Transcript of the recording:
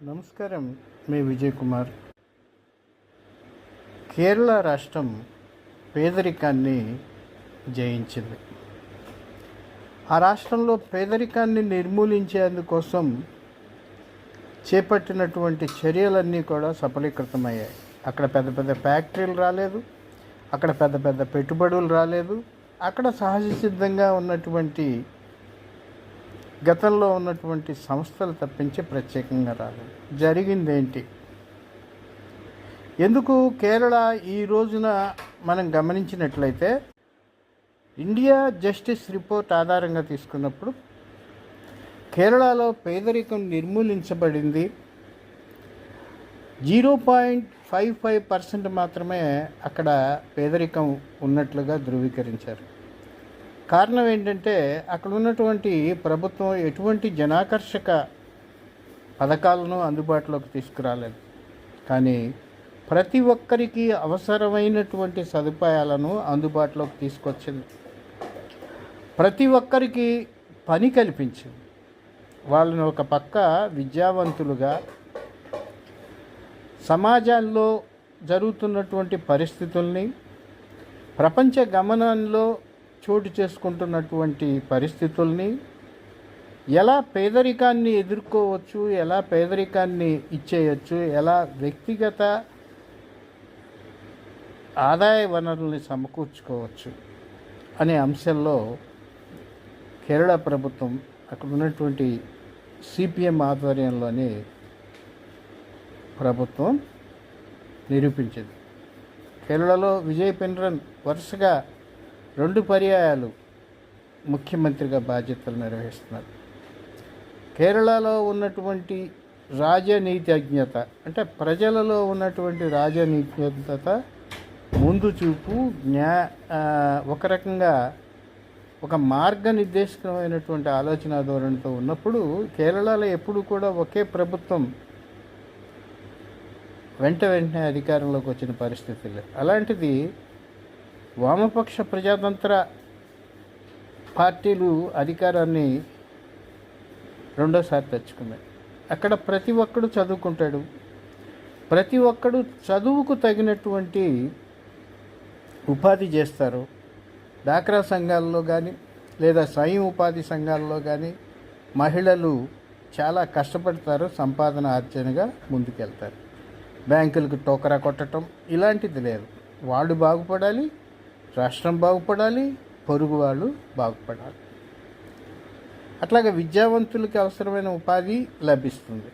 నమస్కారం. మీ విజయ్ కుమార్. కేరళ రాష్ట్రం పేదరికాన్ని జయించింది. ఆ రాష్ట్రంలో పేదరికాన్ని నిర్మూలించేందుకోసం చేపట్టినటువంటి చర్యలన్నీ కూడా సఫలీకృతమయ్యాయి. అక్కడ పెద్ద పెద్ద ఫ్యాక్టరీలు రాలేదు, అక్కడ పెద్ద పెద్ద పెట్టుబడులు రాలేదు, అక్కడ సహజ సిద్ధంగా ఉన్నటువంటి గతంలో ఉన్నటువంటి సంస్థలు తప్పించి ప్రత్యేకంగా రాలేదు. జరిగిందేంటి? ఎందుకు కేరళ ఈ రోజున మనం గమనించినట్లయితే ఇండియా జస్టిస్ రిపోర్ట్ ఆధారంగా తీసుకున్నప్పుడు కేరళలో పేదరికం నిర్మూలించబడింది. 0.55% మాత్రమే అక్కడ పేదరికం ఉన్నట్లుగా ధృవీకరించారు. కారణం ఏంటంటే అక్కడ ఉన్నటువంటి ప్రభుత్వం ఎటువంటి జనాకర్షక పథకాలను అందుబాటులోకి తీసుకురాలేదు. కానీ ప్రతి ఒక్కరికి అవసరమైనటువంటి సదుపాయాలను అందుబాటులోకి తీసుకొచ్చింది. ప్రతి ఒక్కరికి పని కల్పించింది. వాళ్ళని ఒక పక్క విద్యావంతులుగా సమాజాల్లో జరుగుతున్నటువంటి పరిస్థితుల్ని, ప్రపంచ గమనంలో చోటు చేసుకుంటున్నటువంటి పరిస్థితుల్ని, ఎలా పేదరికాన్ని ఎదుర్కోవచ్చు, ఎలా పేదరికాన్ని ఇచ్చేయచ్చు, ఎలా వ్యక్తిగత ఆదాయ వనరుల్ని సమకూర్చుకోవచ్చు అనే అంశంలో కేరళ ప్రభుత్వం అక్కడ ఉన్నటువంటి సిపిఎం ఆధ్వర్యంలోని ప్రభుత్వం నిరూపించింది. కేరళలో విజయ్ పెన్రన్ వరుసగా 2 పర్యాయాలు ముఖ్యమంత్రిగా బాధ్యతలు నిర్వహిస్తున్నారు. కేరళలో ఉన్నటువంటి రాజనీతిజ్ఞత, అంటే ప్రజలలో ఉన్నటువంటి రాజనీతిజ్ఞత, ముందు చూపు, ఒక రకంగా ఒక మార్గనిర్దేశకమైనటువంటి ఆలోచన ధోరణితో ఉన్నప్పుడు కేరళలో ఎప్పుడు కూడా ఒకే ప్రభుత్వం వెంటనే అధికారంలోకి వచ్చిన పరిస్థితి లేదు. అలాంటిది వామపక్ష ప్రజాతంత్ర పార్టీలు అధికారాన్ని రెండోసారి తెచ్చుకున్నాయి. అక్కడ ప్రతి ఒక్కడు చదువుకుంటాడు, ప్రతి ఒక్కడు చదువుకు తగినటువంటి ఉపాధి చేస్తారు. డాక్రా సంఘాల్లో కానీ లేదా స్వయం ఉపాధి సంఘాల్లో కానీ మహిళలు చాలా కష్టపడతారు, సంపాదన ఆర్జనగా ముందుకెళ్తారు. బ్యాంకులకు టోకరా కొట్టడం ఇలాంటిది లేదు. వాళ్ళు బాగుపడాలి, రాష్ట్రం బాగుపడాలి, పొరుగు వాళ్ళు బాగుపడాలి. అట్లాగే విద్యావంతులకి అవసరమైన ఉపాధి లభిస్తుంది.